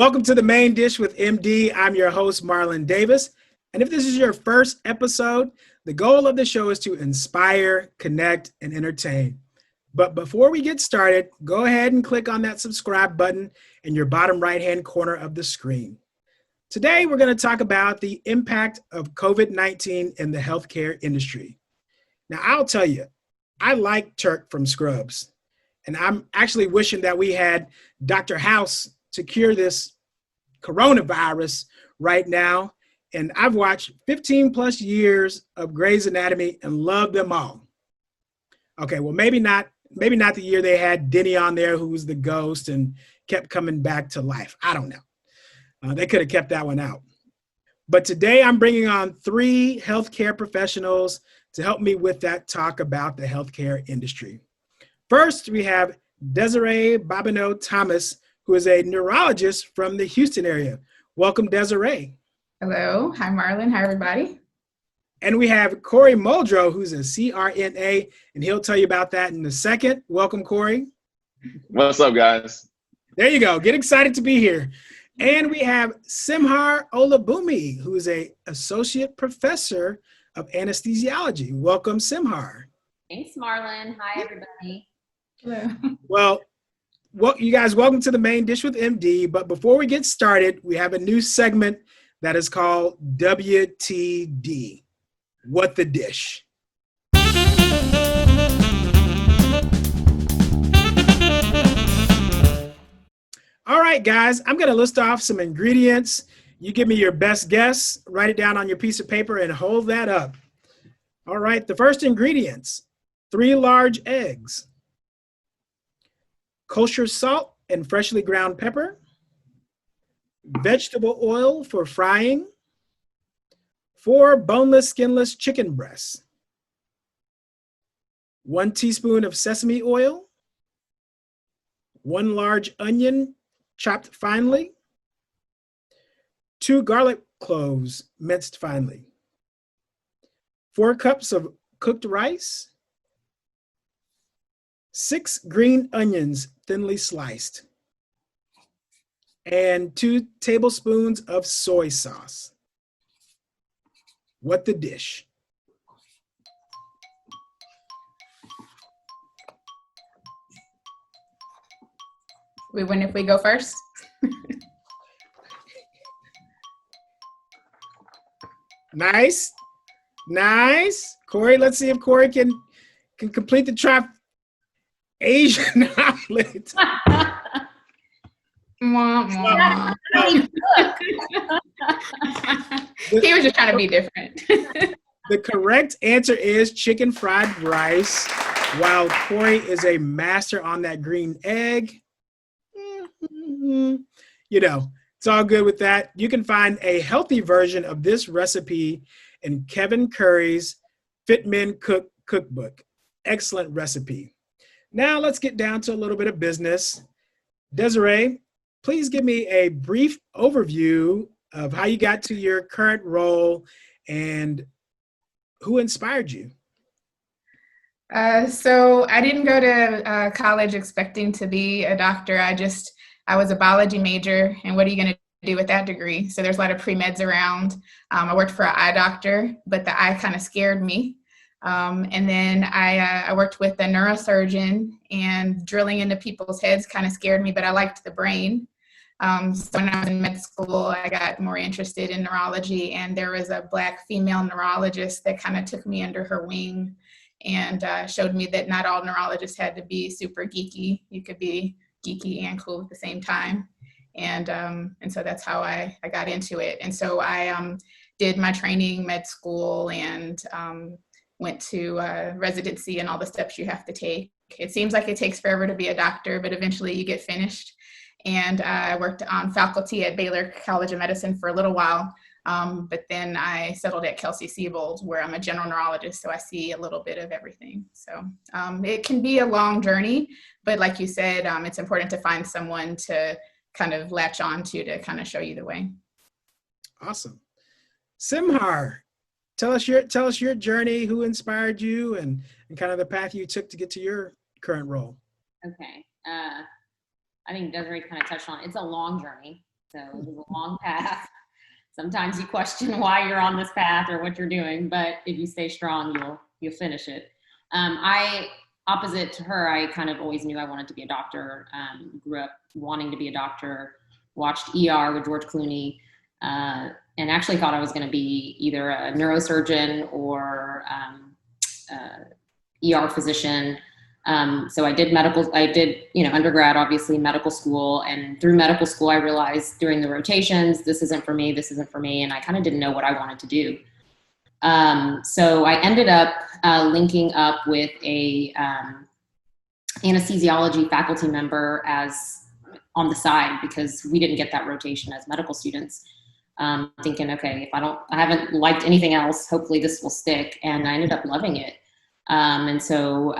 Welcome to the Main Dish with MD. I'm your host, Marlon Davis. And if this is your first episode, the goal of the show is to inspire, connect, and entertain. But before we get started, go ahead and click on that subscribe button in your bottom right-hand corner of the screen. Today, we're going to talk about the impact of COVID-19 in the healthcare industry. Now, I'll tell you, I like Turk from Scrubs, and I'm actually wishing that we had Dr. House to cure this coronavirus right now. And I've watched 15 plus years of Grey's Anatomy and loved them all. Okay, well, maybe not the year they had Denny on there, who was the ghost and kept coming back to life. I don't know. They could have kept that one out. But today I'm bringing on 3 healthcare professionals to help me with that talk about the healthcare industry. First, we have Desiree Bobino Thomas, who is a neurologist from the Houston area. Welcome, Desiree. Hello. Hi, Marlon. Hi, everybody. And we have Corey Muldrow, who's a CRNA, and he'll tell you about that in a second. Welcome, Corey. What's up, guys? There you go. Get excited to be here. And we have Semhar Olubunmi, who is an associate professor of anesthesiology. Welcome, Semhar. Thanks, Marlon. Hi, everybody. Hello. Well, you guys, welcome to the Main Dish with MD. But before we get started, we have a new segment that is called WTD, What the Dish. All right, guys, I'm going to list off some ingredients. You give me your best guess, write it down on your piece of paper, and hold that up. All right, the first ingredients, 3 large eggs, kosher salt and freshly ground pepper, vegetable oil for frying, 4 boneless, skinless chicken breasts, 1 teaspoon of sesame oil, 1 large onion chopped finely, 2 garlic cloves minced finely, 4 cups of cooked rice, 6 green onions thinly sliced, and 2 tablespoons of soy sauce. What the dish? We win if we go first. Nice. Corey, let's see if Corey can complete the Asian omelet. Mwah, mwah. He was just trying to be different. The correct answer is chicken fried rice, while Corey is a master on that green egg. You know, it's all good with that. You can find a healthy version of this recipe in Kevin Curry's Fit Men Cookbook. Excellent recipe. Now let's get down to a little bit of business. Desiree, please give me a brief overview of how you got to your current role and who inspired you. So I didn't go to college expecting to be a doctor. I was a biology major, and what are you going to do with that degree? So there's a lot of pre-meds around. I worked for an eye doctor, but the eye kind of scared me. And then I worked with a neurosurgeon, and drilling into people's heads kind of scared me, but I liked the brain. So when I was in med school, I got more interested in neurology, and there was a Black female neurologist that kind of took me under her wing and showed me that not all neurologists had to be super geeky. You could be geeky and cool at the same time. And so that's how I got into it. And so I did my training, med school, and went to residency and all the steps you have to take. It seems like it takes forever to be a doctor, but eventually you get finished. And I worked on faculty at Baylor College of Medicine for a little while, but then I settled at Kelsey-seybold, where I'm a general neurologist, so I see a little bit of everything. So it can be a long journey, but like you said, it's important to find someone to kind of latch on to kind of show you the way. Awesome. Semhar, tell us your journey, who inspired you, and kind of the path you took to get to your current role. Okay. I think Desiree kind of touched on it. It's a long journey. So it was a long path. Sometimes you question why you're on this path or what you're doing, but if you stay strong, you'll finish it. Opposite to her, I kind of always knew I wanted to be a doctor. Grew up wanting to be a doctor, watched ER with George Clooney, and actually thought I was going to be either a neurosurgeon or ER physician. So I did undergrad, obviously medical school. And through medical school, I realized during the rotations, this isn't for me. And I kind of didn't know what I wanted to do. So I ended up linking up with a anesthesiology faculty member as on the side, because we didn't get that rotation as medical students. Thinking, okay, I haven't liked anything else, hopefully this will stick. And I ended up loving it. And so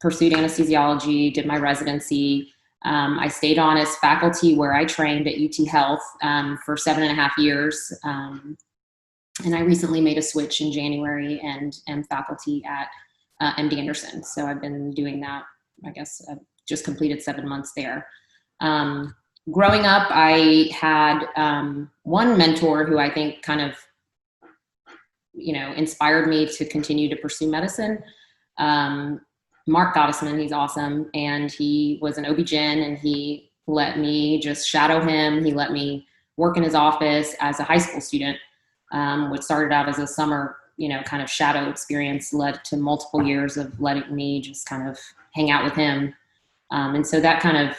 pursued anesthesiology, did my residency. I stayed on as faculty where I trained at UT Health for 7.5 years. And I recently made a switch in January and am faculty at MD Anderson. So I've been doing that, I guess, just completed 7 months there. Growing up, I had one mentor who I think kind of, inspired me to continue to pursue medicine. Mark Gottesman, he's awesome. And he was an OB-GYN, and he let me just shadow him. He let me work in his office as a high school student, which started out as a summer, kind of shadow experience, led to multiple years of letting me just kind of hang out with him. And so that kind of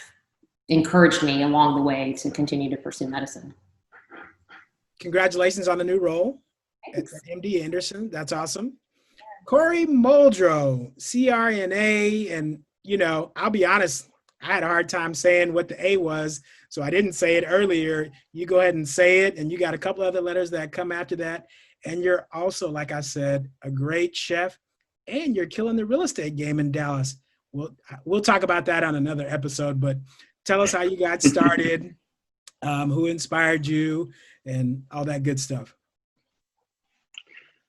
encouraged me along the way to continue to pursue medicine. Congratulations on the new role at MD Anderson. That's awesome. Corey Muldrow, CRNA, and I'll be honest, I had a hard time saying what the A was, so I didn't say it earlier. You go ahead and say it, and you got a couple other letters that come after that. And you're also, like I said, a great chef, and you're killing the real estate game in Dallas. We'll talk about that on another episode, but tell us how you got started, who inspired you, and all that good stuff.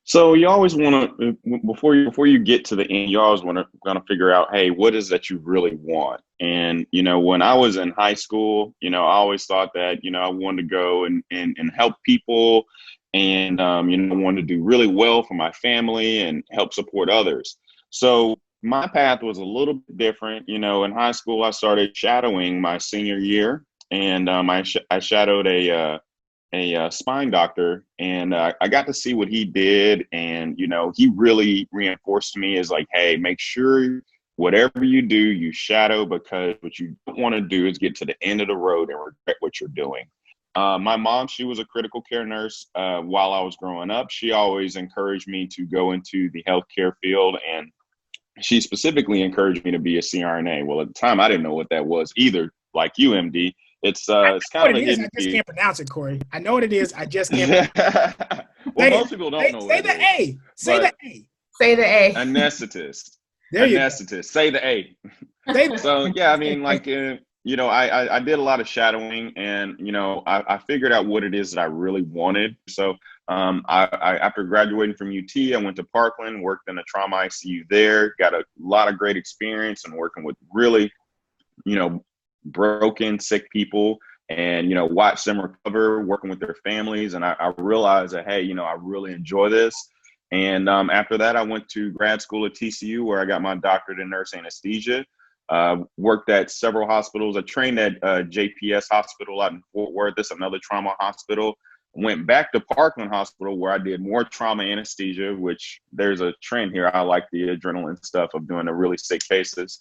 So you always want to, before you get to the end, you always want to figure out, hey, what is that you really want? And, when I was in high school, I always thought that, I wanted to go and help people and, wanted to do really well for my family and help support others. So my path was a little bit different. In high school, I started shadowing my senior year, and I shadowed a spine doctor, and I got to see what he did. And, he really reinforced to me is like, hey, make sure whatever you do, you shadow, because what you don't want to do is get to the end of the road and regret what you're doing. My mom, she was a critical care nurse while I was growing up. She always encouraged me to go into the healthcare field, and she specifically encouraged me to be a CRNA. Well, at the time, I didn't know what that was either, like you, MD. It's kind of a hidden I just can't pronounce it, Corey. I know what it is. I just can't. Well, most people don't know what it is. A. Say the A. Say the A. Anesthetist. There you go. Anesthetist. Say the A. So yeah, I mean, like I did a lot of shadowing, and I figured out what it is that I really wanted. So I after graduating from UT, I went to Parkland, worked in a trauma ICU there, got a lot of great experience and working with really, broken, sick people, and, watch them recover, working with their families. And I realized that, hey, I really enjoy this. And after that, I went to grad school at TCU, where I got my doctorate in nurse anesthesia, worked at several hospitals. I trained at JPS Hospital out in Fort Worth. That's another trauma hospital. Went back to Parkland Hospital, where I did more trauma anesthesia, which there's a trend here. I like the adrenaline stuff of doing the really sick cases.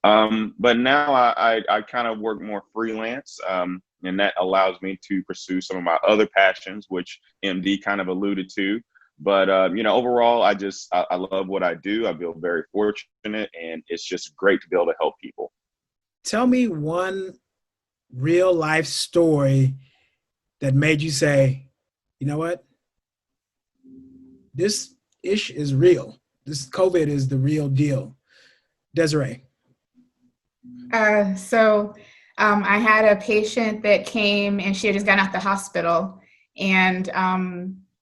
But now I kind of work more freelance, and that allows me to pursue some of my other passions, which MD kind of alluded to. But, overall, I love what I do. I feel very fortunate, and it's just great to be able to help people. Tell me one real life story that made you say, you know what? This ish is real. This COVID is the real deal. Desiree. I had a patient that came, and she had just gotten out the hospital, and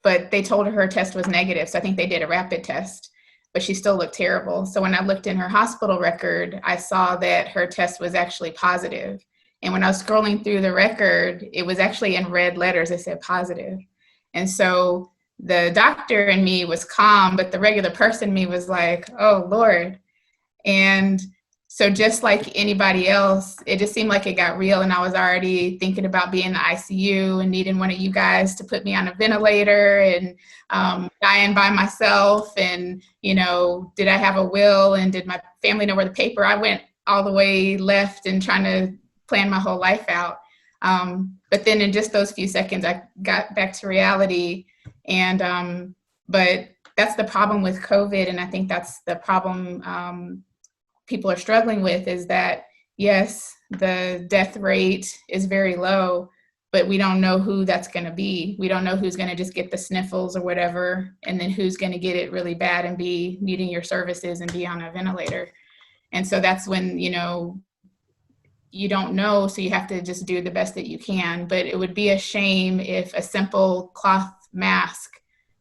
but they told her test was negative. So I think they did a rapid test, but she still looked terrible. So when I looked in her hospital record, I saw that her test was actually positive. And when I was scrolling through the record, it was actually in red letters. It said positive. And so the doctor in me was calm, but the regular person in me was like, oh, Lord. And so just like anybody else, it just seemed like it got real. And I was already thinking about being in the ICU and needing one of you guys to put me on a ventilator and dying by myself. And, you know, did I have a will and did my family know where the paper? I went all the way left and trying to plan my whole life out. But then in just those few seconds, I got back to reality. And but that's the problem with COVID. And I think that's the problem people are struggling with, is that, yes, the death rate is very low, but we don't know who that's going to be. We don't know who's going to just get the sniffles or whatever, and then who's going to get it really bad and be needing your services and be on a ventilator. And so that's when, you know, you don't know, so you have to just do the best that you can. But it would be a shame if a simple cloth mask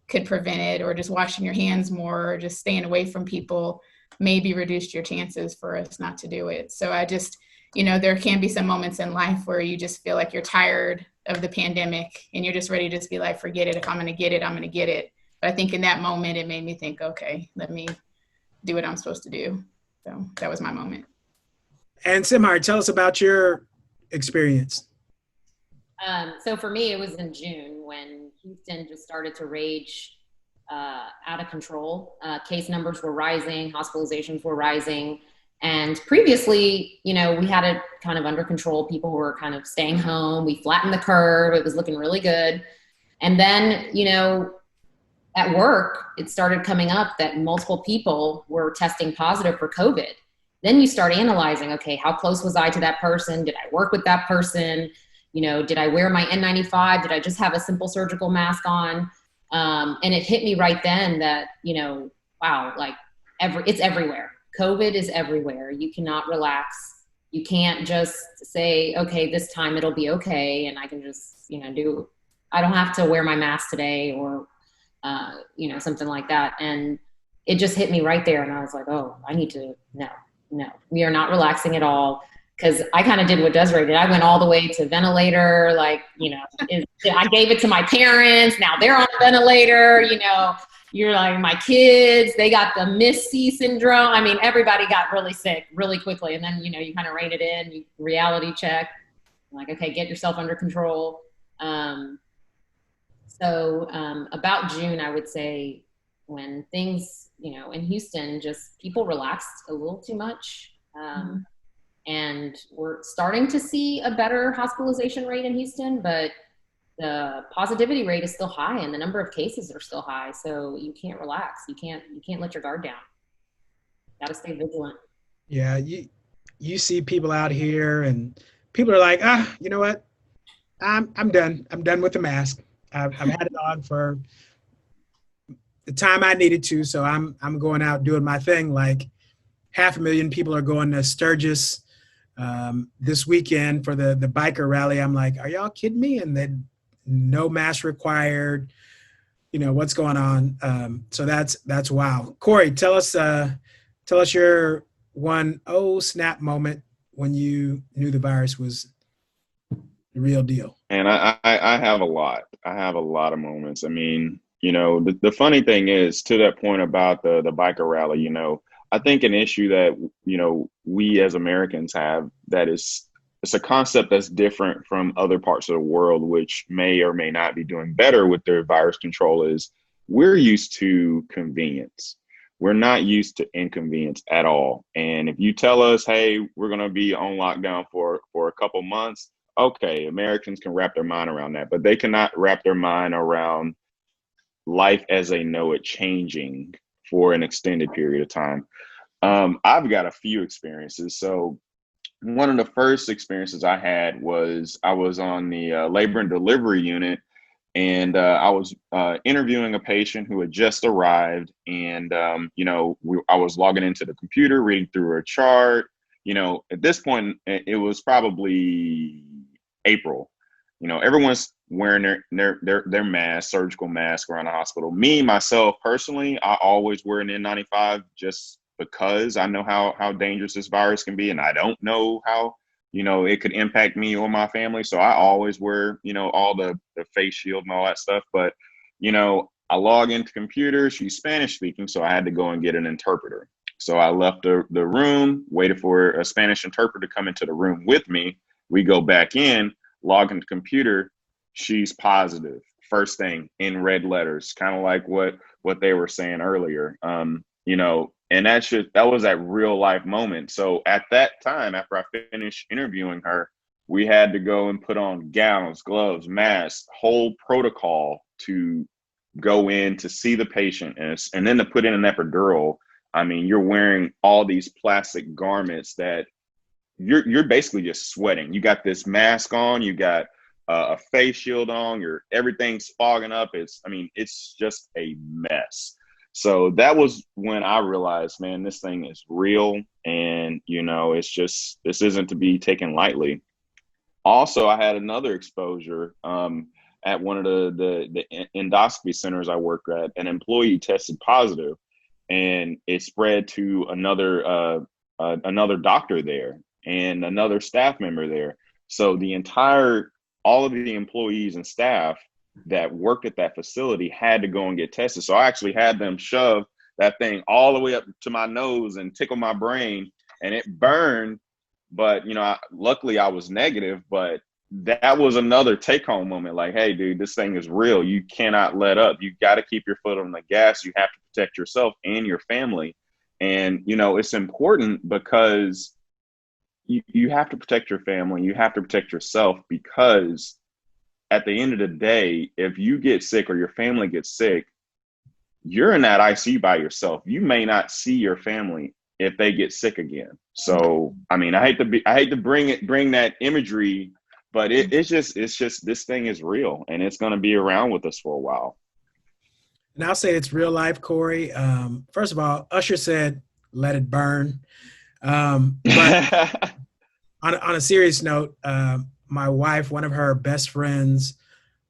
could prevent it, or just washing your hands more, or just staying away from people maybe reduced your chances for us not to do it. So I just, you know, there can be some moments in life where you just feel like you're tired of the pandemic and you're just ready to just be like, forget it. If I'm going to get it, I'm going to get it. But I think in that moment, it made me think, okay, let me do what I'm supposed to do. So that was my moment. And Semhar, tell us about your experience. So for me, it was in June when Houston just started to rage out of control. Case numbers were rising, hospitalizations were rising. And previously, you know, we had it kind of under control. People were kind of staying home. We flattened the curve. It was looking really good. And then, you know, at work, it started coming up that multiple people were testing positive for COVID. Then you start analyzing, okay, how close was I to that person? Did I work with that person? You know, did I wear my N95? Did I just have a simple surgical mask on? And it hit me right then that, you know, wow, like it's everywhere. COVID is everywhere. You cannot relax. You can't just say, okay, this time it'll be okay. And I can just, you know, I don't have to wear my mask today, or, you know, something like that. And it just hit me right there. And I was like, oh, I need to, no, we are not relaxing at all. Because I kind of did what Desiree did. I went all the way to ventilator, like, you know, I gave it to my parents. Now they're on a ventilator, you know, you're like, my kids, they got the Miss C syndrome. I mean, everybody got really sick really quickly. And then, you know, you kind of rein it in, you reality check, like, okay, get yourself under control. So about June, I would say, when things, you know, in Houston, just people relaxed a little too much. And we're starting to see a better hospitalization rate in Houston, but the positivity rate is still high and the number of cases are still high. So you can't relax. You can't let your guard down. Got to stay vigilant. Yeah, you see people out here and people are like, you know what? I'm done. I'm done with the mask. I've had it on for the time I needed to, so I'm going out doing my thing. Like 500,000 people are going to Sturgis this weekend for the biker rally. I'm like, are y'all kidding me? And then no mask required. You know, what's going on? So that's wow. Corey, tell us your one snap moment when you knew the virus was the real deal. And I have a lot. I have a lot of moments. I mean, you know, the funny thing is, to that point about the biker rally, you know, I think an issue that, you know, we as Americans have, that is, it's a concept that's different from other parts of the world, which may or may not be doing better with their virus control, is we're used to convenience. We're not used to inconvenience at all. And if you tell us, hey, we're going to be on lockdown for a couple months, okay, Americans can wrap their mind around that, but they cannot wrap their mind around life as they know it changing for an extended period of time. I've got a few experiences. So one of the first experiences I had was I was on the labor and delivery unit, and I was interviewing a patient who had just arrived. And, you know, I was logging into the computer, reading through her chart. You know, at this point, it was probably April. You know, everyone's wearing their mask, surgical mask around the hospital. Me, myself, personally, I always wear an N95 just because I know how dangerous this virus can be. And I don't know how it could impact me or my family. So I always wear, all the face shield and all that stuff. But, I log into computer, she's Spanish speaking, so I had to go and get an interpreter. So I left the room, waited for a Spanish interpreter to come into the room with me. We go back in, log into computer, she's positive. First thing in red letters, kind of like what they were saying earlier. And that was that real life moment. So at that time, after I finished interviewing her, we had to go and put on gowns, gloves, masks, whole protocol to go in to see the patient, and then to put in an epidural. I mean, you're wearing all these plastic garments that you're basically just sweating. You got this mask on, you got a face shield on, everything's fogging up. It's just a mess. So that was when I realized, man, this thing is real, and this isn't to be taken lightly. Also, I had another exposure at one of the endoscopy centers I worked at. An employee tested positive, and it spread to another doctor there and another staff member there. So all of the employees and staff that worked at that facility had to go and get tested. So I actually had them shove that thing all the way up to my nose and tickle my brain, and it burned. But, luckily I was negative, but that was another take home moment. Like, hey, dude, this thing is real. You cannot let up. You got to keep your foot on the gas. You have to protect yourself and your family. And, it's important because you have to protect your family. You have to protect yourself, because at the end of the day, if you get sick or your family gets sick, you're in that ICU by yourself. You may not see your family if they get sick again. So, I hate to bring that imagery, but it's just this thing is real, and it's going to be around with us for a while. And I'll say it's real life, Corey. First of all, Usher said, "Let it burn." But on a serious note, my wife, one of her best friends'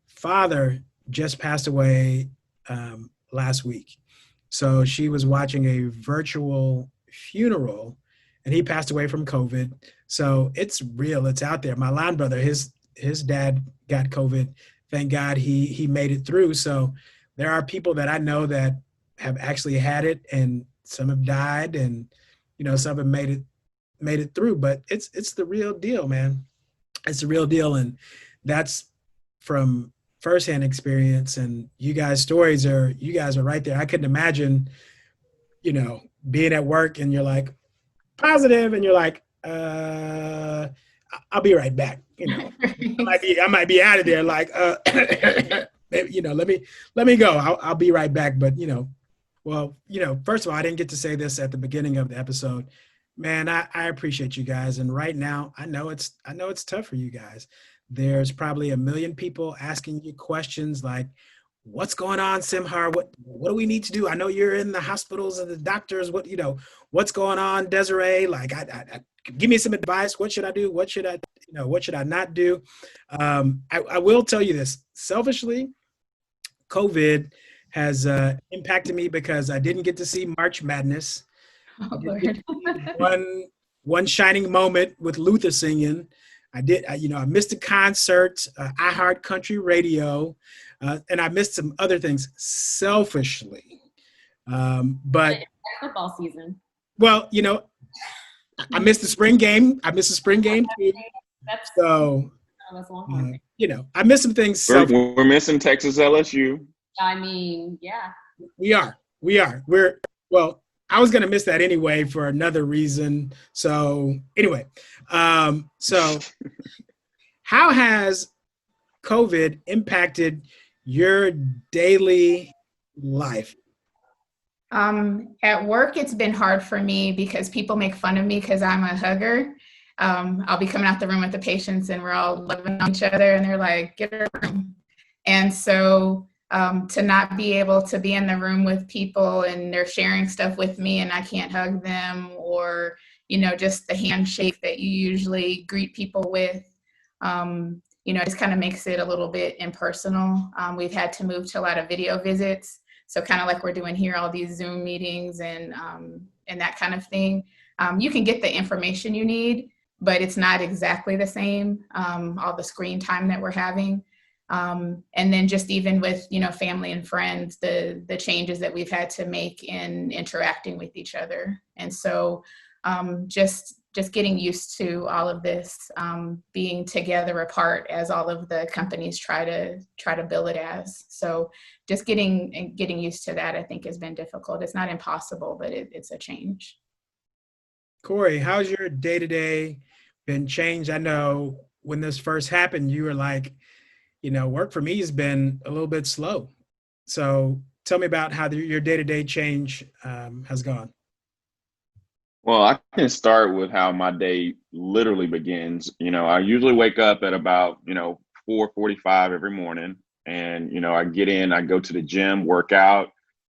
father, just passed away last week. So she was watching a virtual funeral, and he passed away from COVID. So it's real. It's out there. My line brother, his dad got COVID. Thank God he made it through. So there are people that I know that have actually had it, and some have died, and some have made it through. But it's the real deal, man. It's the real deal, and that's from firsthand experience. And you guys' stories are right there. I couldn't imagine, being at work and you're like positive, and you're like, I'll be right back. I might be out of there. Like, maybe, let me go. I'll be right back. But first of all, I didn't get to say this at the beginning of the episode. Man, I appreciate you guys. And right now, I know it's tough for you guys. There's probably 1 million people asking you questions like, what's going on, Semhar? What do we need to do? I know you're in the hospitals and the doctors. What's going on, Desiree? Like, I give me some advice. What should I do? What should I not do? I will tell you this. Selfishly, COVID has impacted me because I didn't get to see March Madness. Oh, Lord. One shining moment with Luther singing. I missed a concert, iHeart Country Radio, and I missed some other things selfishly. But football season. Well, I missed the spring game. I missed the spring game too. So, I missed some things. We're missing Texas LSU. Yeah. We are. I was going to miss that anyway for another reason. So anyway, so how has COVID impacted your daily life? At work, it's been hard for me because people make fun of me because I'm a hugger. I'll be coming out the room with the patients and we're all loving on each other and they're like, get a room. And so to not be able to be in the room with people and they're sharing stuff with me and I can't hug them, or, just the handshake that you usually greet people with, just kind of makes it a little bit impersonal. We've had to move to a lot of video visits. So kind of like we're doing here, all these Zoom meetings and that kind of thing. You can get the information you need, but it's not exactly the same, all the screen time that we're having. And then just even with, family and friends, the changes that we've had to make in interacting with each other. And so just getting used to all of this, being together apart as all of the companies try to bill it as. So just getting used to that, I think, has been difficult. It's not impossible, but it's a change. Corey, how's your day-to-day been changed? I know when this first happened, you were like, work for me has been a little bit slow. So tell me about how your day-to-day change has gone. Well, I can start with how my day literally begins. I usually wake up at about, 4:45 every morning. And, I get in, I go to the gym, work out,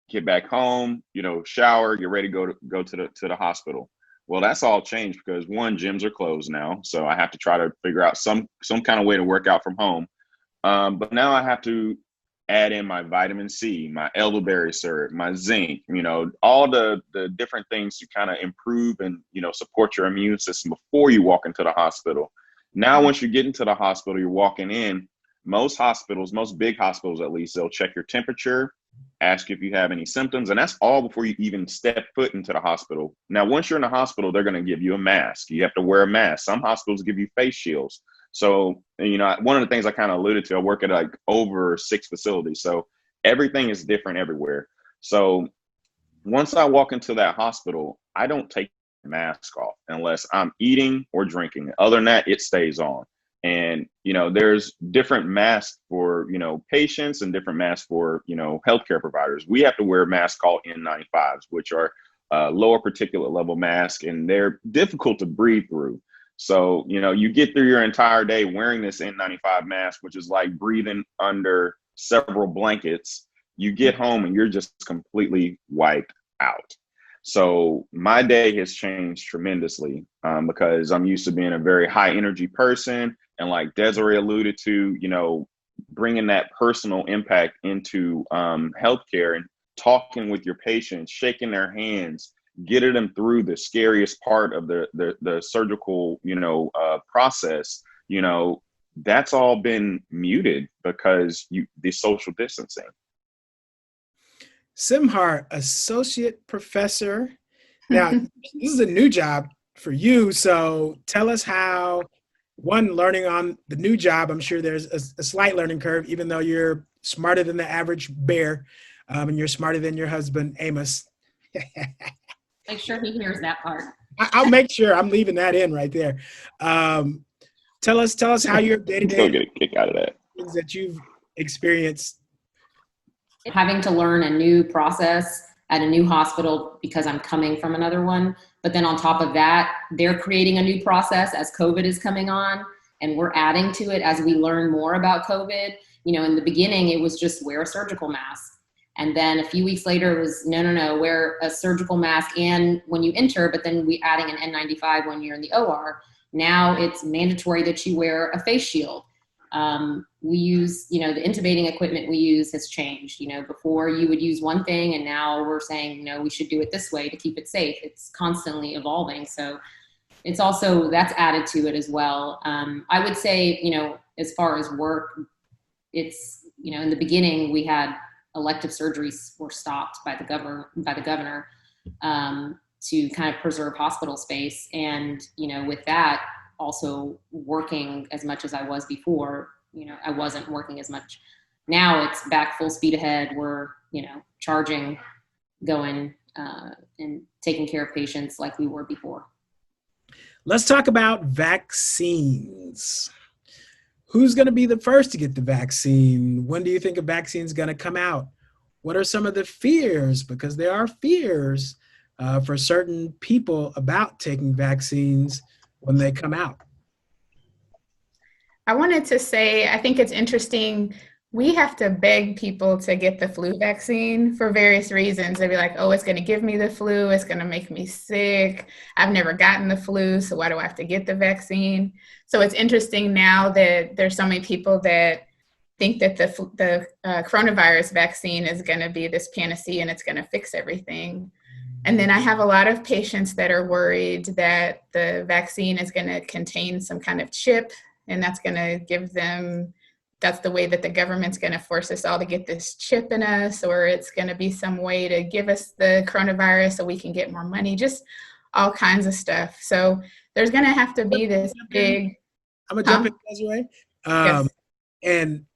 get back home, shower, get ready to go to the hospital. Well, that's all changed because one, gyms are closed now. So I have to try to figure out some kind of way to work out from home. But now I have to add in my vitamin C, my elderberry syrup, my zinc, all the different things to kind of improve and, support your immune system before you walk into the hospital. Now, once you get into the hospital, you're walking in, most big hospitals at least, they'll check your temperature, ask you if you have any symptoms, and that's all before you even step foot into the hospital. Now, once you're in the hospital, they're going to give you a mask. You have to wear a mask. Some hospitals give you face shields. So, one of the things I kind of alluded to, I work at like over 6 facilities. So everything is different everywhere. So once I walk into that hospital, I don't take the mask off unless I'm eating or drinking. Other than that, it stays on. And, there's different masks for, patients and different masks for, healthcare providers. We have to wear masks called N95s, which are lower particulate level masks, and they're difficult to breathe through. So, you get through your entire day wearing this N95 mask, which is like breathing under several blankets. You get home and you're just completely wiped out. So my day has changed tremendously because I'm used to being a very high energy person. And like Desiree alluded to, bringing that personal impact into healthcare and talking with your patients, shaking their hands, getting them through the scariest part of the surgical, process, that's all been muted because the social distancing. Semhar, associate professor. Now, this is a new job for you. So tell us how, one, learning on the new job, I'm sure there's a slight learning curve, even though you're smarter than the average bear and you're smarter than your husband, Amos. Make sure he hears that part. I'll make sure I'm leaving that in right there. Tell us how your day-to-day Still get a kick out of that. Things that you've experienced. Having to learn a new process at a new hospital because I'm coming from another one. But then on top of that, they're creating a new process as COVID is coming on, and we're adding to it as we learn more about COVID. In the beginning, it was just wear a surgical mask. And then a few weeks later, it was no, wear a surgical mask and when you enter, but then we adding an N95 when you're in the OR. Now it's mandatory that you wear a face shield. We use, the intubating equipment we use has changed. Before you would use one thing and now we're saying, we should do it this way to keep it safe. It's constantly evolving. So it's also, that's added to it as well. I would say, as far as work, it's, in the beginning we had elective surgeries were stopped by the governor to kind of preserve hospital space. And, with that, also working as much as I was before, I wasn't working as much. Now it's back full speed ahead. We're, charging, going and taking care of patients like we were before. Let's talk about vaccines. Who's going to be the first to get the vaccine? When do you think a vaccine is going to come out? What are some of the fears? Because there are fears for certain people about taking vaccines when they come out. I wanted to say, I think it's interesting. We have to beg people to get the flu vaccine for various reasons. They'd be like, oh, it's going to give me the flu. It's going to make me sick. I've never gotten the flu, so why do I have to get the vaccine? So it's interesting now that there's so many people that think that the coronavirus vaccine is going to be this panacea and it's going to fix everything. And then I have a lot of patients that are worried that the vaccine is going to contain some kind of chip, and that's going to give them, that's the way that the government's going to force us all to get this chip in us, or it's going to be some way to give us the coronavirus so we can get more money, just all kinds of stuff. So there's going to have to be this big. I'm gonna jump in, Desiree. Yes. And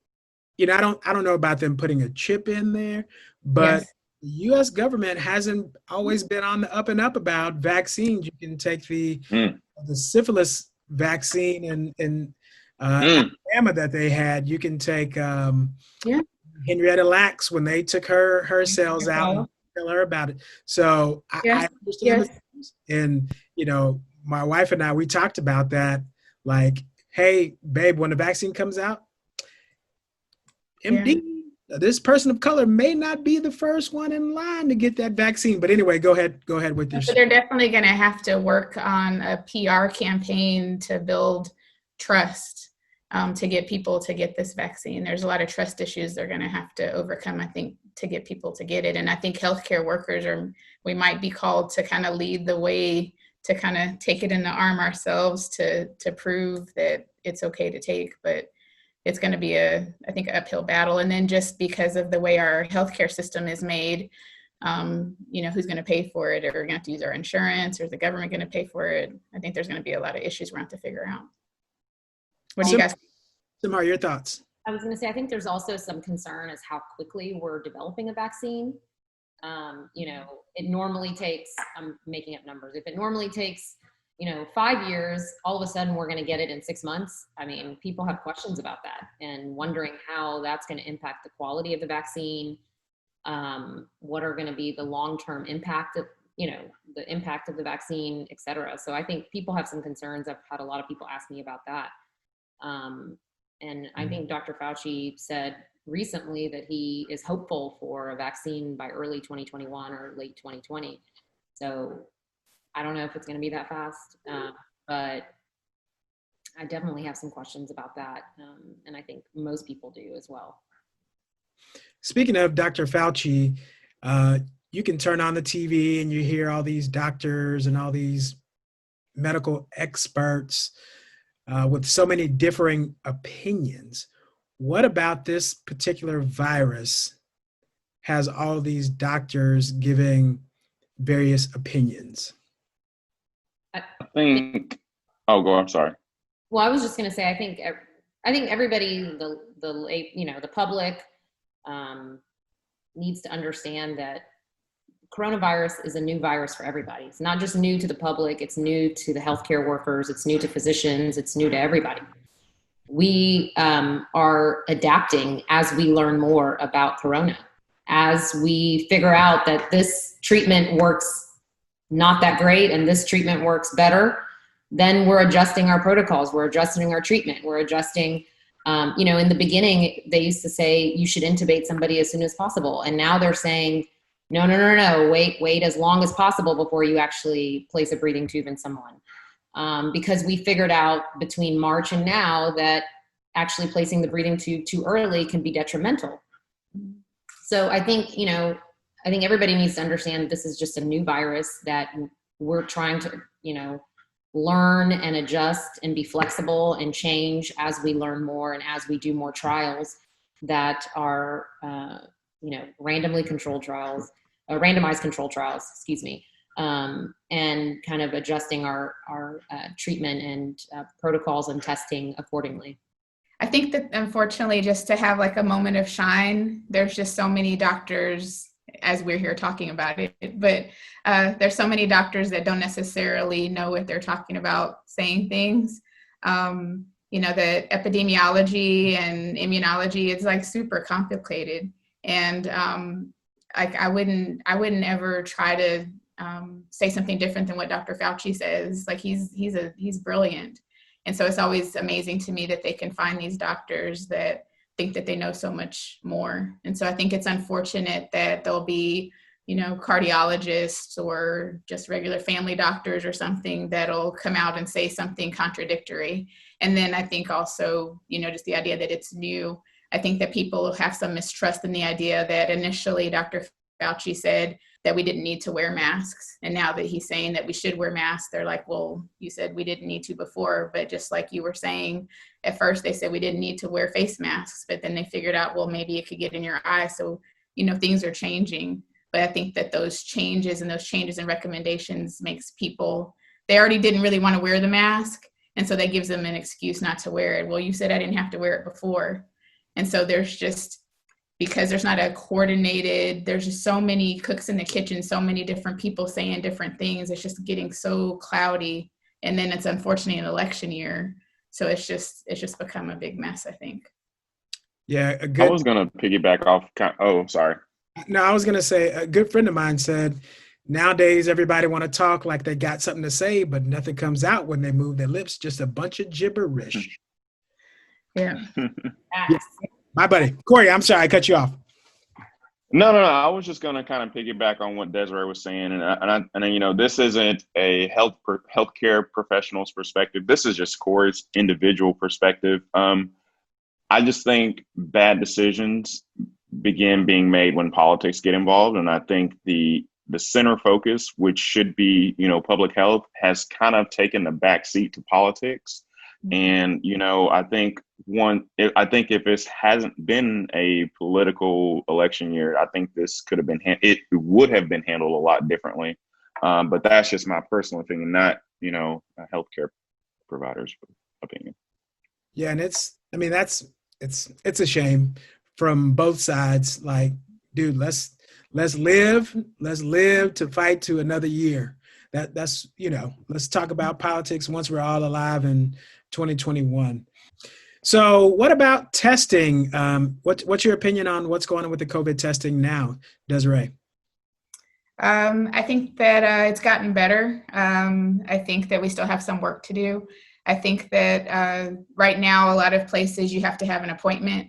I don't know about them putting a chip in there, but Yes. the U.S. government hasn't always been on the up and up about vaccines. You can take the syphilis vaccine in Alabama that they had. You can take Henrietta Lacks when they took her cells out and tell her about it. So I understand this. And my wife and I, we talked about that. Like, hey, babe, when the vaccine comes out, MD, this person of color may not be the first one in line to get that vaccine. But anyway, go ahead with your. So they're definitely going to have to work on a PR campaign to build trust, to get people to get this vaccine. There's a lot of trust issues they're going to have to overcome, I think, to get people to get it. And I think healthcare workers we might be called to kind of lead the way, to kind of take it in the arm ourselves to prove that it's okay to take. But it's going to be I think, an uphill battle. And then just because of the way our healthcare system is made, who's going to pay for it? Are we going to have to use our insurance, or is the government going to pay for it? I think there's going to be a lot of issues we're going to have to figure out. What do you guys think? Semhar, your thoughts? I was going to say, I think there's also some concern as how quickly we're developing a vaccine. It normally takes, I'm making up numbers. If it normally takes 5 years, all of a sudden we're going to get it in 6 months. I mean, people have questions about that and wondering how that's going to impact the quality of the vaccine. What are going to be the long-term impact of, the impact of the vaccine, et cetera. So I think people have some concerns. I've had a lot of people ask me about that. And I think Dr. Fauci said recently that he is hopeful for a vaccine by early 2021 or late 2020. So I don't know if it's going to be that fast, but I definitely have some questions about that. And I think most people do as well. Speaking of Dr. Fauci, you can turn on the TV and you hear all these doctors and all these medical experts with so many differing opinions. What about this particular virus has all these doctors giving various opinions? I think. Oh, go. I'm sorry. Well, I was just going to say, I think everybody, the public, needs to understand that coronavirus is a new virus for everybody. It's not just new to the public. It's new to the healthcare workers. It's new to physicians. It's new to everybody. We are adapting as we learn more about corona, as we figure out that this treatment works not that great and this treatment works better. Then we're adjusting our protocols. We're adjusting our treatment. We're adjusting, in the beginning, they used to say you should intubate somebody as soon as possible. And now they're saying, no, wait as long as possible before you actually place a breathing tube in someone. Because we figured out between March and now that actually placing the breathing tube too early can be detrimental. So I think everybody needs to understand this is just a new virus that we're trying to, learn and adjust and be flexible and change as we learn more and as we do more trials that are, randomized control trials, and kind of adjusting our treatment and protocols and testing accordingly. I think that, unfortunately, just to have like a moment of shine, there's just so many doctors, as we're here talking about it, but there's so many doctors that don't necessarily know what they're talking about, saying things. The epidemiology and immunology is like super complicated. And I wouldn't ever try to say something different than what Dr. Fauci says. Like he's brilliant. And so it's always amazing to me that they can find these doctors that think that they know so much more. And so I think it's unfortunate that there'll be, cardiologists or just regular family doctors or something that'll come out and say something contradictory. And then I think also, just the idea that it's new. I think that people have some mistrust in the idea that initially Dr. Fauci said that we didn't need to wear masks. And now that he's saying that we should wear masks, they're like, well, you said we didn't need to before. But just like you were saying, at first they said we didn't need to wear face masks, but then they figured out, well, maybe it could get in your eye. So, things are changing. But I think that those changes in recommendations makes people, they already didn't really want to wear the mask. And so that gives them an excuse not to wear it. Well, you said I didn't have to wear it before. And so because there's not a coordinated, there's just so many cooks in the kitchen, so many different people saying different things. It's just getting so cloudy. And then it's unfortunately an election year. So it's just become a big mess, I think. Yeah. I was going to piggyback off. Oh, sorry. No, I was going to say a good friend of mine said, nowadays everybody want to talk like they got something to say, but nothing comes out when they move their lips. Just a bunch of gibberish. Yeah. Yeah. My buddy. Corey, I'm sorry, I cut you off. No. I was just going to kind of piggyback on what Desiree was saying. And this isn't a healthcare professional's perspective. This is just Corey's individual perspective. I just think bad decisions begin being made when politics get involved. And I think the center focus, which should be, public health, has kind of taken the back seat to politics. And, I think if this hasn't been a political election year, I think this could have been, it would have been handled a lot differently. But that's just my personal opinion, not, a healthcare provider's opinion. Yeah. And it's a shame from both sides. Like, dude, let's live to fight to another year. That's, let's talk about politics once we're all alive in 2021. So what about testing? What's your opinion on what's going on with the COVID testing now, Desiree? I think that it's gotten better. I think that we still have some work to do. I think that right now, a lot of places you have to have an appointment.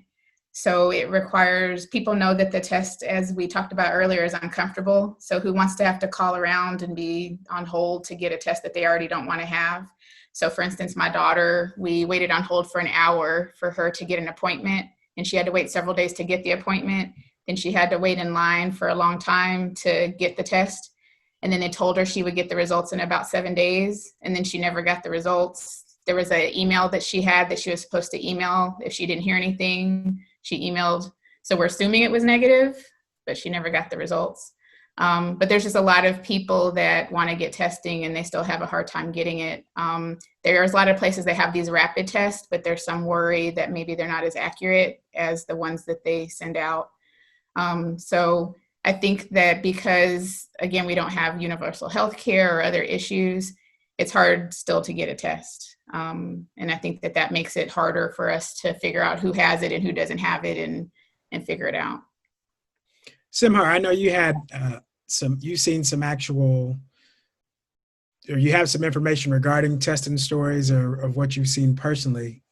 So it requires, people know that the test, as we talked about earlier, is uncomfortable. So who wants to have to call around and be on hold to get a test that they already don't want to have? So for instance, my daughter, we waited on hold for an hour for her to get an appointment, and she had to wait several days to get the appointment. Then she had to wait in line for a long time to get the test. And then they told her she would get the results in about 7 days. And then she never got the results. There was an email that she had that she was supposed to email if she didn't hear anything. She emailed. So we're assuming it was negative, but she never got the results. But there's just a lot of people that want to get testing and they still have a hard time getting it. There's a lot of places that have these rapid tests, but there's some worry that maybe they're not as accurate as the ones that they send out. So I think that because, again, we don't have universal health care or other issues, it's hard still to get a test. And I think that makes it harder for us to figure out who has it and who doesn't have it and figure it out. Semhar, I know you had you've seen some actual, or you have some information regarding testing stories or of what you've seen personally.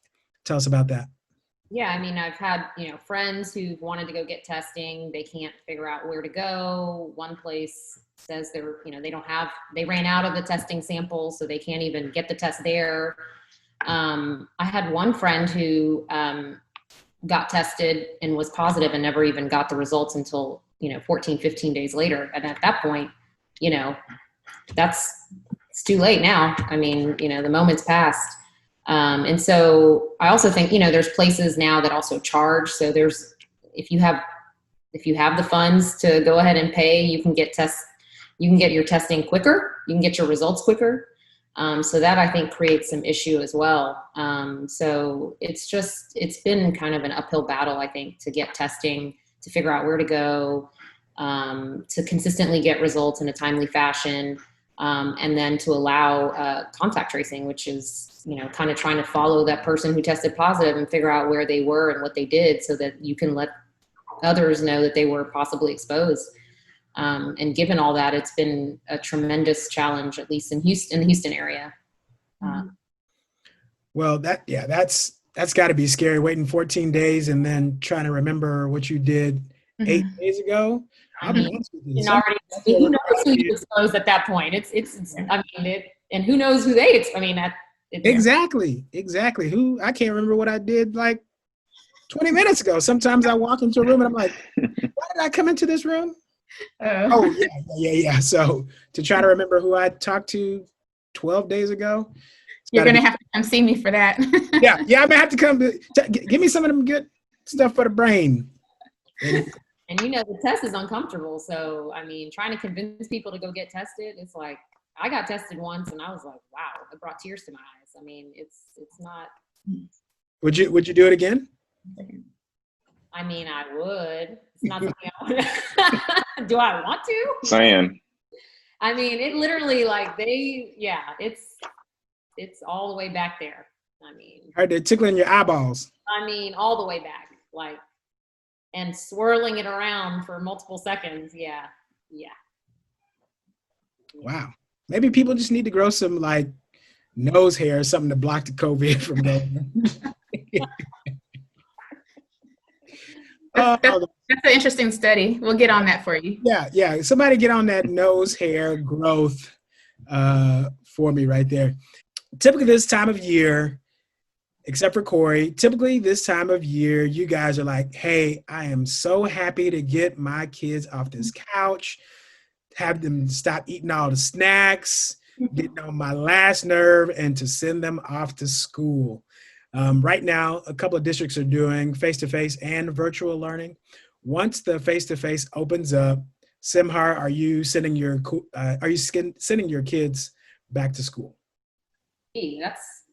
Tell us about that. Yeah, I mean, I've had, friends who've wanted to go get testing. They can't figure out where to go. One place says they ran out of the testing samples, so they can't even get the test there. I had one friend who got tested and was positive and never even got the results until, 14, 15 days later. And at that point, it's too late now. I mean, the moment's passed. And so I also think, there's places now that also charge. So if you have the funds to go ahead and pay, you can get your testing quicker. You can get your results quicker. So that I think creates some issue as well. So it's been kind of an uphill battle, I think, to get testing, to figure out where to go, to consistently get results in a timely fashion. And then to allow contact tracing, which is, kind of trying to follow that person who tested positive and figure out where they were and what they did so that you can let others know that they were possibly exposed. And given all that, it's been a tremendous challenge, at least in the Houston area. Well, that's got to be scary, waiting 14 days and then trying to remember what you did 8 days ago. I'll be honest with you. Who knows who you exposed at that point? And who knows who they? Exactly. I can't remember what I did like 20 minutes ago. Sometimes I walk into a room and I'm like, why did I come into this room? Oh, yeah. So to try to remember who I talked to 12 days ago. You're going to have to come see me for that. Yeah, I'm gonna have to come give me some of them good stuff for the brain. And the test is uncomfortable. So, I mean, trying to convince people to go get tested, it's like, I got tested once and I was like, wow, it brought tears to my eyes. I mean, it's not. Would you do it again? I mean, I would. It's not something I want. Do I want to? Saying. I mean, it literally it's all the way back there. I mean, Are they tickling your eyeballs? I mean, all the way back, like, and swirling it around for multiple seconds. Yeah. Wow. Maybe people just need to grow some like nose hair or something to block the COVID from going. That's an interesting study. We'll get on that for you. Yeah. Somebody get on that nose hair growth for me right there. Typically this time of year, except for Corey, typically this time of year, you guys are like, hey, I am so happy to get my kids off this couch, have them stop eating all the snacks, getting on my last nerve, and to send them off to school. Right now, a couple of districts are doing face-to-face and virtual learning. Once the face-to-face opens up, Semhar, are you sending your kids back to school? Hey,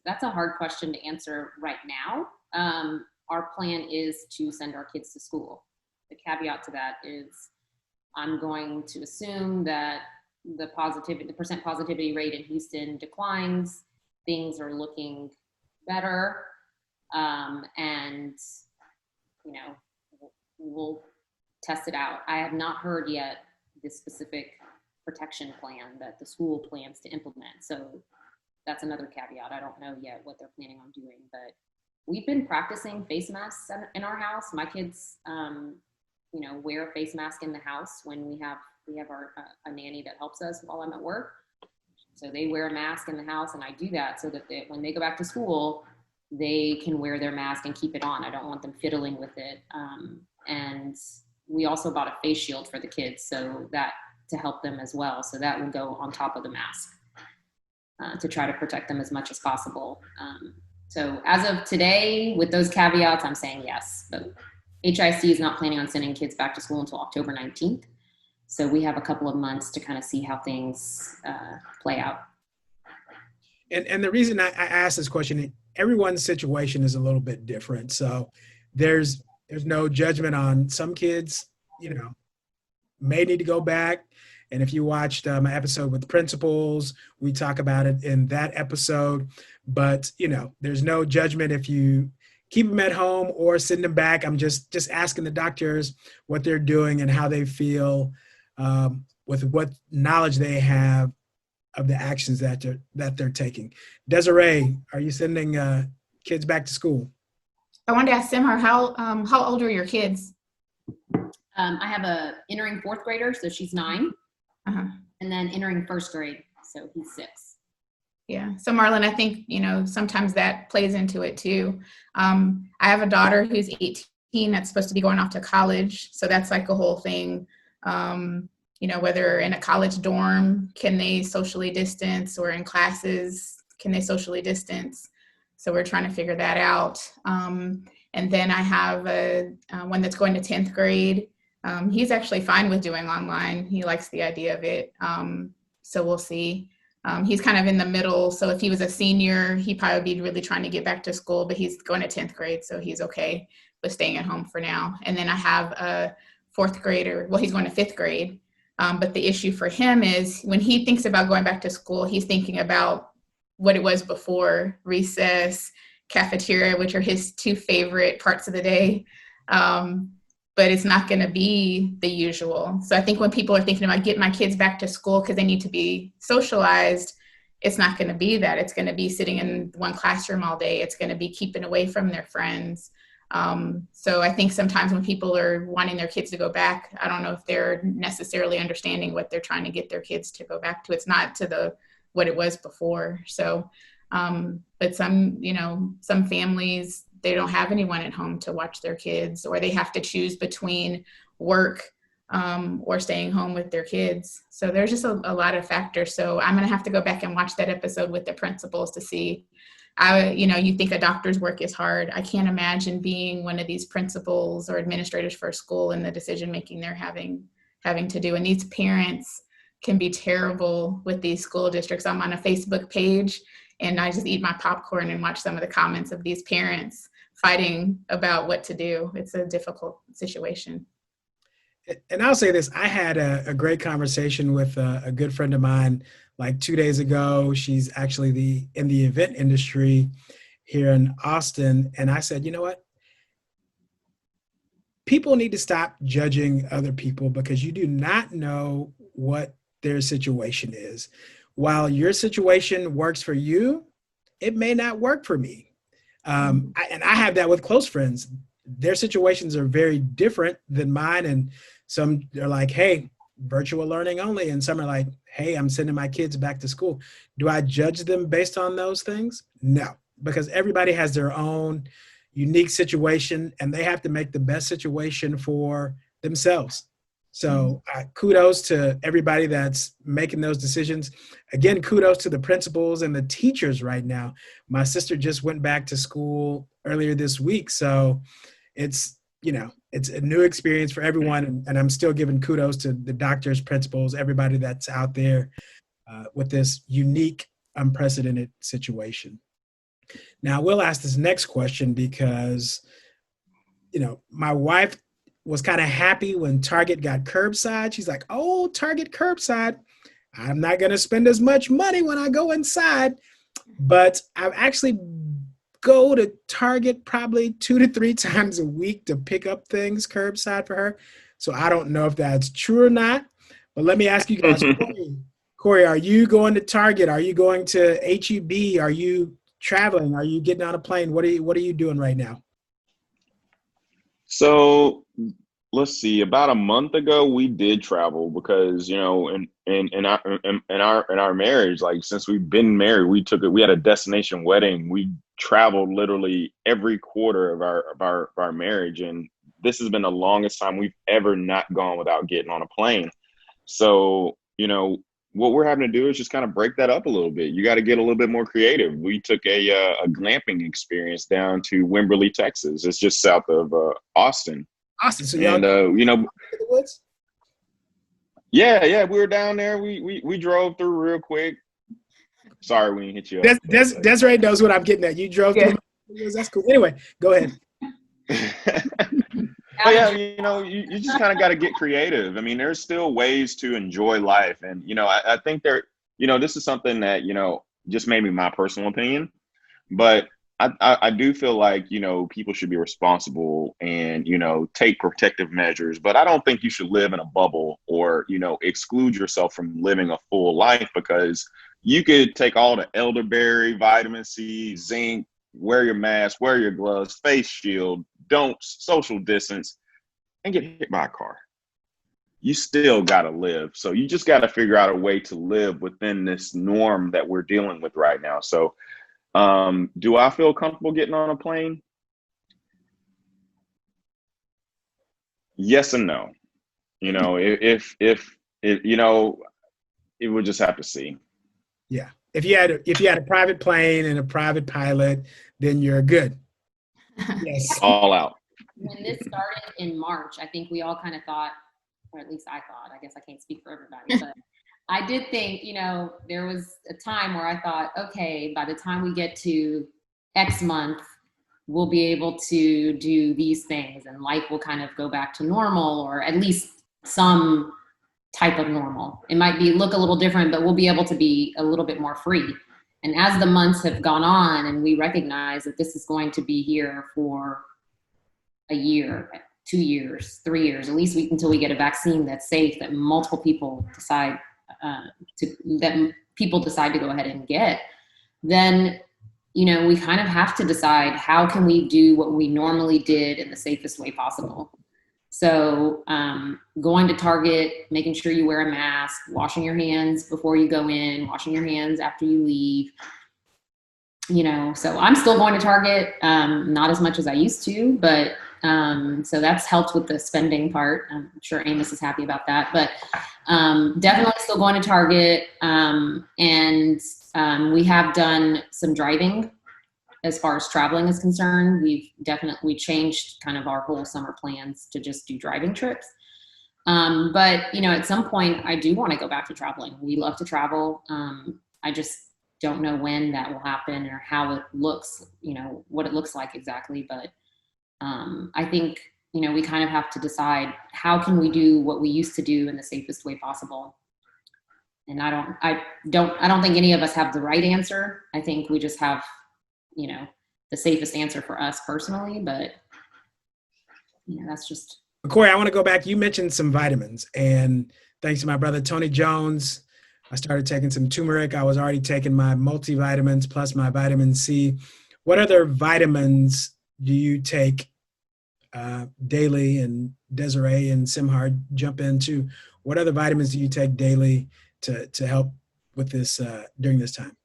that's a hard question to answer right now. Our plan is to send our kids to school. The caveat to that is I'm going to assume that the percent positivity rate in Houston declines. Things are looking better. And, we'll test it out. I have not heard yet the specific protection plan that the school plans to implement. So that's another caveat. I don't know yet what they're planning on doing, but we've been practicing face masks in our house. My kids, wear a face mask in the house when we have a nanny that helps us while I'm at work. So they wear a mask in the house, and I do that so that when they go back to school, they can wear their mask and keep it on. I don't want them fiddling with it. And we also bought a face shield for the kids, so that to help them as well. So that will go on top of the mask to try to protect them as much as possible. So as of today, with those caveats, I'm saying yes. But HIC is not planning on sending kids back to school until October 19th. So we have a couple of months to kind of see how things play out. And the reason I asked this question, everyone's situation is a little bit different. So there's no judgment on some kids, may need to go back. And if you watched my episode with the principals, we talk about it in that episode. But, there's no judgment if you keep them at home or send them back. I'm just asking the doctors what they're doing and how they feel with what knowledge they have of the actions that they're taking. Desiree, are you sending kids back to school? I wanted to ask Semhar, how old are your kids? I have a entering fourth grader, so she's 9, and then entering first grade, so he's 6. Yeah. So Marlon, I think, sometimes that plays into it too. I have a daughter who's 18 that's supposed to be going off to college. So that's like a whole thing. Whether in a college dorm, can they socially distance, or in classes, can they socially distance? So we're trying to figure that out. And then I have one that's going to 10th grade. He's actually fine with doing online. He likes the idea of it. So we'll see. He's kind of in the middle. So if he was a senior, he'd probably be really trying to get back to school, but he's going to 10th grade. So he's okay with staying at home for now. And then I have a 4th grader. Well, he's going to 5th grade. But the issue for him is when he thinks about going back to school, he's thinking about what it was before: recess, cafeteria, which are his 2 favorite parts of the day. But it's not going to be the usual. So I think when people are thinking about getting my kids back to school because they need to be socialized, it's not going to be that. It's going to be sitting in one classroom all day. It's going to be keeping away from their friends. So I think sometimes when people are wanting their kids to go back, I don't know if they're necessarily understanding what they're trying to get their kids to go back to. It's not to what it was before. So, but some families, they don't have anyone at home to watch their kids, or they have to choose between work or staying home with their kids. So there's just a lot of factors. So I'm going to have to go back and watch that episode with the principals to see. You think a doctor's work is hard. I can't imagine being one of these principals or administrators for a school and the decision making they're having to do. And these parents can be terrible with these school districts. I'm on a Facebook page and I just eat my popcorn and watch some of the comments of these parents fighting about what to do. It's a difficult situation. And I'll say this, I had a great conversation with a good friend of mine like 2 days ago. She's actually in the event industry here in Austin. And I said, you know what? People need to stop judging other people because you do not know what their situation is. While your situation works for you, it may not work for me. And I have that with close friends. Their situations are very different than mine. And some are like, hey, virtual learning only. And some are like, hey, I'm sending my kids back to school. Do I judge them based on those things? No, because everybody has their own unique situation and they have to make the best situation for themselves. So kudos to everybody that's making those decisions. Again, kudos to the principals and the teachers right now. My sister just went back to school earlier this week. So it's a new experience for everyone. And I'm still giving kudos to the doctors, principals, everybody that's out there with this unique, unprecedented situation. Now, we'll ask this next question because, my wife was kind of happy when Target got curbside. She's like, oh, Target curbside. I'm not going to spend as much money when I go inside. But I actually go to Target probably 2 to 3 times a week to pick up things curbside for her. So I don't know if that's true or not. But let me ask you guys, Corey, are you going to Target? Are you going to H-E-B? Are you traveling? Are you getting on a plane? What are you doing right now? So let's see. About a month ago, we did travel because in our marriage, like since we've been married, we had a destination wedding. We traveled literally every quarter of our marriage, and this has been the longest time we've ever not gone without getting on a plane. So what we're having to do is just kind of break that up a little bit. You got to get a little bit more creative. We took a glamping experience down to Wimberley, Texas. It's just south of Austin. Austin, so and the woods? Yeah, we were down there. We drove through real quick. Sorry, we didn't hit you up. Desiree knows what I'm getting at. You drove through. That's cool. Anyway, go ahead. But yeah, you just kind of got to get creative. I mean, there's still ways to enjoy life. And, I think this is something that, just maybe my personal opinion, but I do feel like, people should be responsible and, take protective measures, but I don't think you should live in a bubble or, exclude yourself from living a full life, because you could take all the elderberry, vitamin C, zinc, wear your mask, wear your gloves, face shield, don't social distance, and get hit by a car. You still got to live. So you just got to figure out a way to live within this norm that we're dealing with right now. So do I feel comfortable getting on a plane? Yes and no. If it would just have to see. Yeah. If you had a private plane and a private pilot, then you're good. Yes. All out. When this started in March, I think we all kind of thought, or at least I thought, I guess I can't speak for everybody, but I did think, there was a time where I thought, okay, by the time we get to X month, we'll be able to do these things and life will kind of go back to normal, or at least some type of normal. It might look a little different, but we'll be able to be a little bit more free. And as the months have gone on and we recognize that this is going to be here for a year, 2 years, 3 years, at least until we get a vaccine that's safe, that multiple people decide to go ahead and get, then, we kind of have to decide how can we do what we normally did in the safest way possible. So going to Target, making sure you wear a mask, washing your hands before you go in, washing your hands after you leave. So I'm still going to Target, not as much as I used to, but So that's helped with the spending part. I'm sure Amos is happy about that, but definitely still going to Target. And we have done some driving as far as traveling is concerned. We changed kind of our whole summer plans to just do driving trips. But at some point I do want to go back to traveling. We love to travel. I just don't know when that will happen or how it looks, what it looks like exactly. But I think, we kind of have to decide how can we do what we used to do in the safest way possible. And I don't think any of us have the right answer. I think we just have, the safest answer for us personally, but that's just. Corey, I want to go back. You mentioned some vitamins, and thanks to my brother, Tony Jones, I started taking some turmeric. I was already taking my multivitamins plus my vitamin C. What other vitamins do you take daily? And Desiree and Semhar jump into what other vitamins do you take daily to help with this during this time?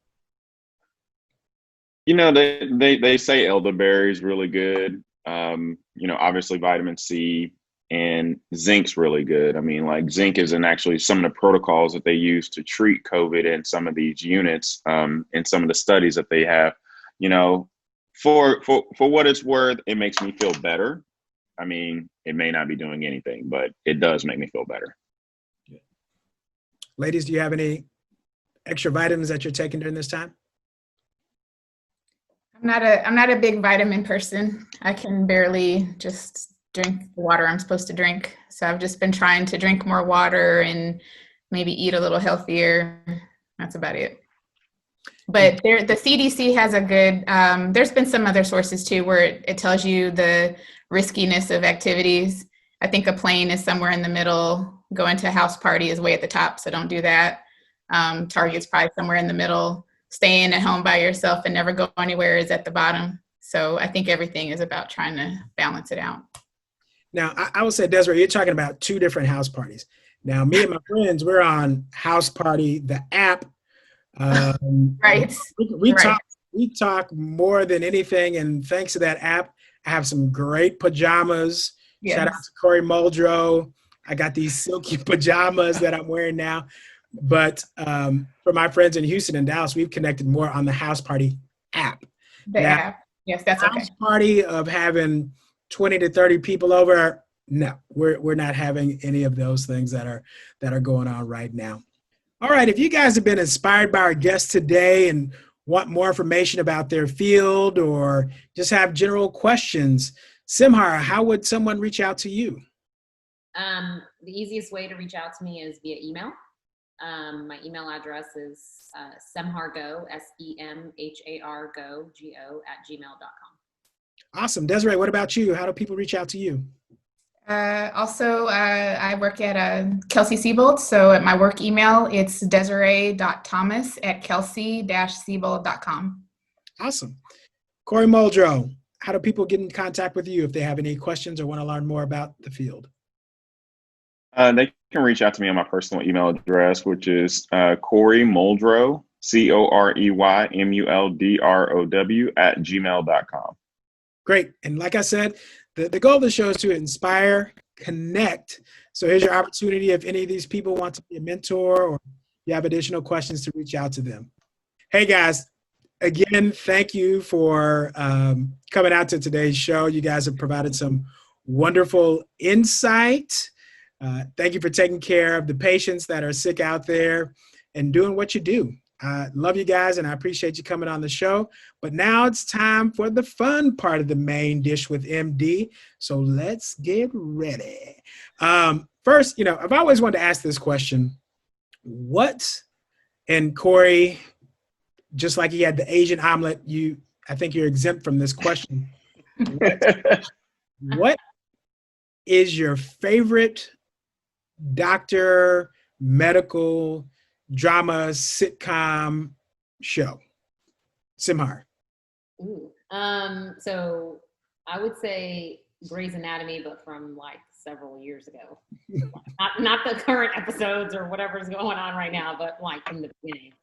They say elderberry is really good. Obviously vitamin C and zinc's really good. I mean, like zinc is in actually some of the protocols that they use to treat COVID in some of these units, in some of the studies that they have. For what it's worth, it makes me feel better. I mean, it may not be doing anything, but it does make me feel better. Ladies, do you have any extra vitamins that you're taking during this time? I'm not a big vitamin person. I can barely just drink the water I'm supposed to drink. So I've just been trying to drink more water and maybe eat a little healthier. That's about it. But the CDC has a good, there's been some other sources too, where it tells you the riskiness of activities. I think a plane is somewhere in the middle. Going to a house party is way at the top, so don't do that. Target's probably somewhere in the middle. Staying at home by yourself and never go anywhere is at the bottom. So I think everything is about trying to balance it out. Now, I will say, Desiree, you're talking about two different house parties. Now, me and my friends, we're on House Party, the app. Right. We talk more than anything, and thanks to that app, I have some great pajamas. Yes. Shout out to Corey Muldrow. I got these silky pajamas that I'm wearing now. But for my friends in Houston and Dallas, we've connected more on the House Party app. App. Yes, that's okay. House party of having 20 to 30 people over. No, we're not having any of those things that are going on right now. All right, if you guys have been inspired by our guests today and want more information about their field or just have general questions, Semhar, how would someone reach out to you? The easiest way to reach out to me is via email. My email address is semhargo, SEMHARGO, @gmail.com. Awesome. Desiree, what about you? How do people reach out to you? Also, I work at Kelsey-seybold. So at my work email, it's desiree.thomas @kelsey-seybold.com. Awesome. Corey Muldrow, how do people get in contact with you if they have any questions or want to learn more about the field? They can reach out to me on my personal email address, which is Corey Muldrow, CoreyMuldrow @gmail.com. Great. And like I said, the goal of the show is to inspire, connect. So here's your opportunity. If any of these people want to be a mentor or you have additional questions, to reach out to them. Hey guys, again, thank you for coming out to today's show. You guys have provided some wonderful insight. Thank you for taking care of the patients that are sick out there and doing what you do. I love you guys, and I appreciate you coming on the show. But now it's time for the fun part of the main dish with MD. So let's get ready. First, I've always wanted to ask this question. And Corey, just like he had the Asian omelet, I think you're exempt from this question. What is your favorite doctor, medical, drama, sitcom show? Semhar. So I would say Grey's Anatomy, but from like several years ago. not the current episodes or whatever's going on right now, but like from the beginning.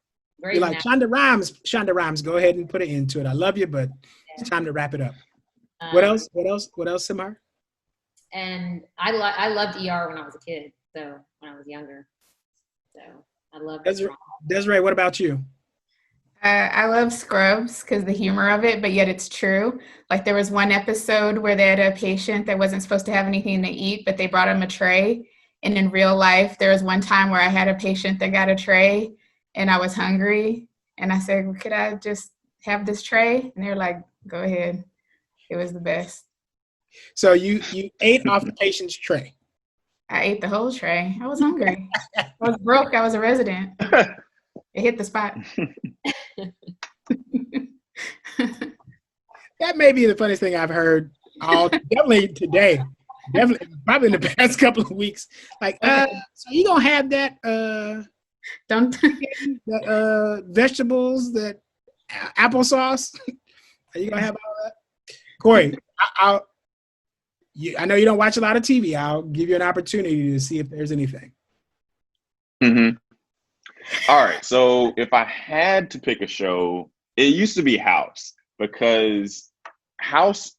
You're like Shonda Rhimes, go ahead and put it into it. I love you, but it's time to wrap it up. What else, Semhar? And I loved ER when I was a kid, so when I was younger. So I loved Desiree, what about you? I love Scrubs because the humor of it, but yet it's true. Like there was one episode where they had a patient that wasn't supposed to have anything to eat, but they brought him a tray. And in real life, there was one time where I had a patient that got a tray and I was hungry. And I said, well, could I just have this tray? And they're like, go ahead. It was the best. So you ate off the patient's tray. I ate the whole tray. I was hungry. I was broke. I was a resident. It hit the spot. That may be the funniest thing I've heard definitely today. Definitely, probably in the past couple of weeks. Like, so you gonna have that Don't vegetables, that applesauce? Are you gonna have all that? Corey, I know you don't watch a lot of TV. I'll give you an opportunity to see if there's anything. Mm-hmm. All right. So if I had to pick a show, it used to be House, because House,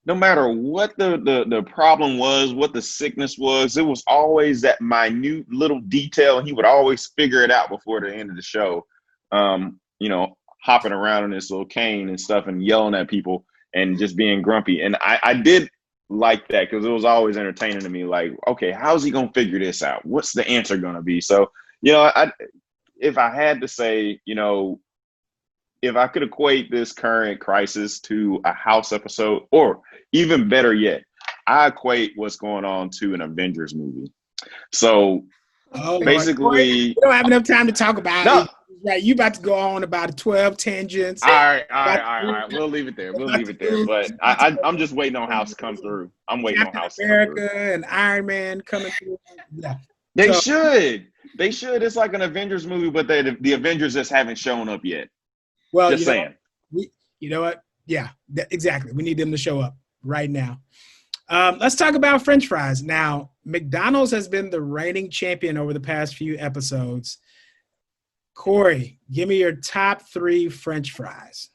no matter what the problem was, what the sickness was, it was always that minute little detail, and he would always figure it out before the end of the show. Hopping around in this little cane and stuff and yelling at people and just being grumpy. And I did like that because it was always entertaining to me. Like, okay, how's he gonna figure this out? What's the answer gonna be? So, if I had to say, if I could equate this current crisis to a House episode, or even better yet, I equate what's going on to an Avengers movie. So basically, we don't have enough time to talk about no. it. Right, you about to go on about 12 tangents. All right. We'll leave it there. But I'm just waiting on House to come through. I'm waiting on House to come through. America and Iron Man coming through. Yeah. They should. It's like an Avengers movie, but the Avengers just haven't shown up yet. Well, just saying. You know what? Yeah, exactly. We need them to show up right now. Let's talk about French fries. Now, McDonald's has been the reigning champion over the past few episodes. Corey, give me your top 3 French fries.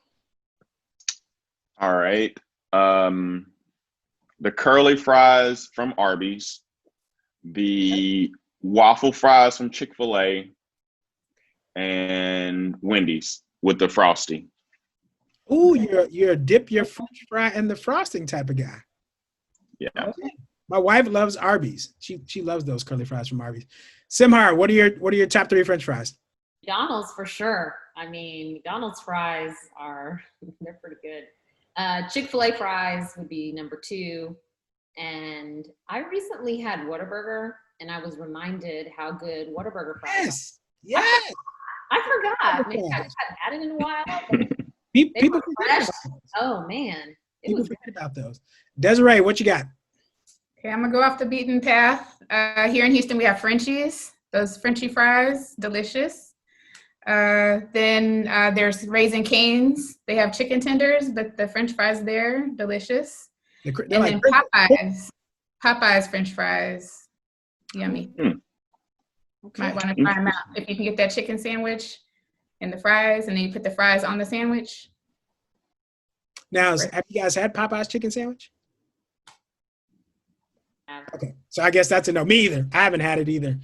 All right. The curly fries from Arby's, the waffle fries from Chick-fil-A, and Wendy's with the Frosty. Ooh, you're dip your French fry in the frosting type of guy. Yeah. Okay. My wife loves Arby's. She loves those curly fries from Arby's. Semhar, what are your top 3 French fries? McDonald's for sure. I mean, McDonald's fries they're pretty good. Chick-fil-A fries would be number 2. And I recently had Whataburger, and I was reminded how good Whataburger fries are. Yes. I forgot. Maybe I just haven't had it in a while. People forget about those. Oh, man. People forget about those. Desiree, what you got? Okay, I'm going to go off the beaten path. Here in Houston, we have Frenchies. Those Frenchy fries, delicious. Then there's Raising Cane's. They have chicken tenders, but the French fries there, delicious. And then Popeye's French fries, yummy. Okay. Might want to try them out. If you can get that chicken sandwich and the fries, and then you put the fries on the sandwich. Now, have you guys had Popeye's chicken sandwich? Okay, so I guess that's a no. Me either. I haven't had it either.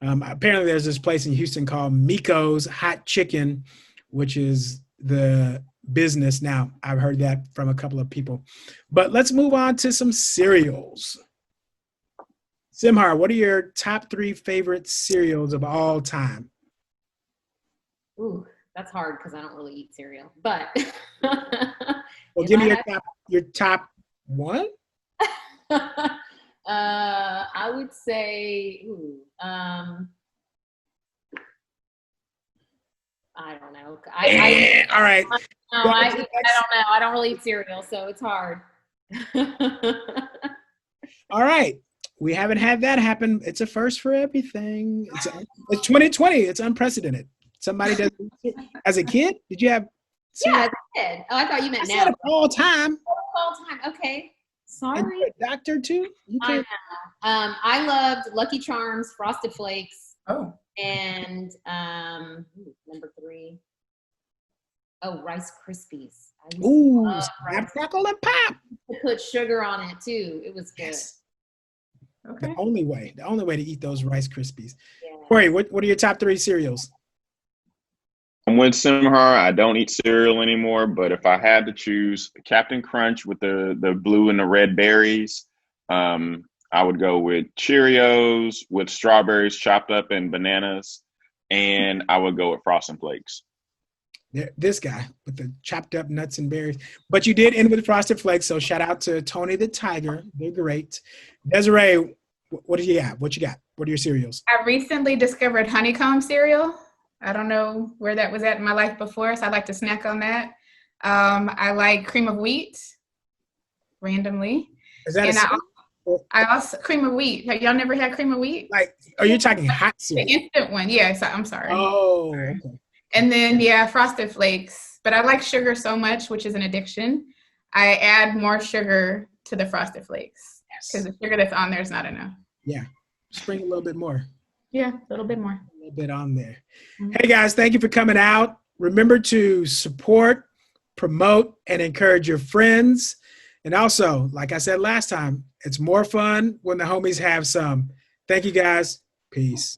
Apparently, there's this place in Houston called Miko's Hot Chicken, which is the business now. I've heard that from a couple of people. But let's move on to some cereals. Semhar, what are your top 3 favorite cereals of all time? Ooh, that's hard because I don't really eat cereal. But well, give me your top 1. I would say, I don't know. All right. I don't know. I don't really eat cereal, so it's hard. All right. We haven't had that happen. It's a first for everything. It's 2020. It's unprecedented. Somebody does. As a kid, did you have? Yeah, as a kid. Oh, I thought you meant now. All time. All time. Okay. Sorry. And you're a doctor too? I loved Lucky Charms, Frosted Flakes. Oh. And number 3. Oh, Rice Krispies. Ooh, snap, crackle, and pop. To put sugar on it too. It was good. Yes. Okay. The only way to eat those Rice Krispies. Yeah. Corey, what are your top 3 cereals? I'm with Semhar. I don't eat cereal anymore, but if I had to choose Captain Crunch with the blue and the red berries, I would go with Cheerios with strawberries chopped up and bananas, and I would go with Frosted Flakes. This guy with the chopped up nuts and berries. But you did end with Frosted Flakes, so shout out to Tony the Tiger. They're great. Desiree, what do you got? What you got? What are your cereals? I recently discovered honeycomb cereal. I don't know where that was at in my life before, so I like to snack on that. I like cream of wheat, randomly. Is that And I also cream of wheat. Y'all never had cream of wheat? like, are you talking hot The cereal? instant one, yes. I'm sorry. Oh, okay. And then, yeah, Frosted Flakes. But I like sugar so much, which is an addiction. I add more sugar to the Frosted Flakes because the sugar that's on there is not enough. Yeah, spring a little bit more. Yeah, a little bit more. A little bit on there. Mm-hmm. Hey guys, thank you for coming out. Remember to support, promote, and encourage your friends. And also, like I said last time, it's more fun when the homies have some. Thank you guys. Peace.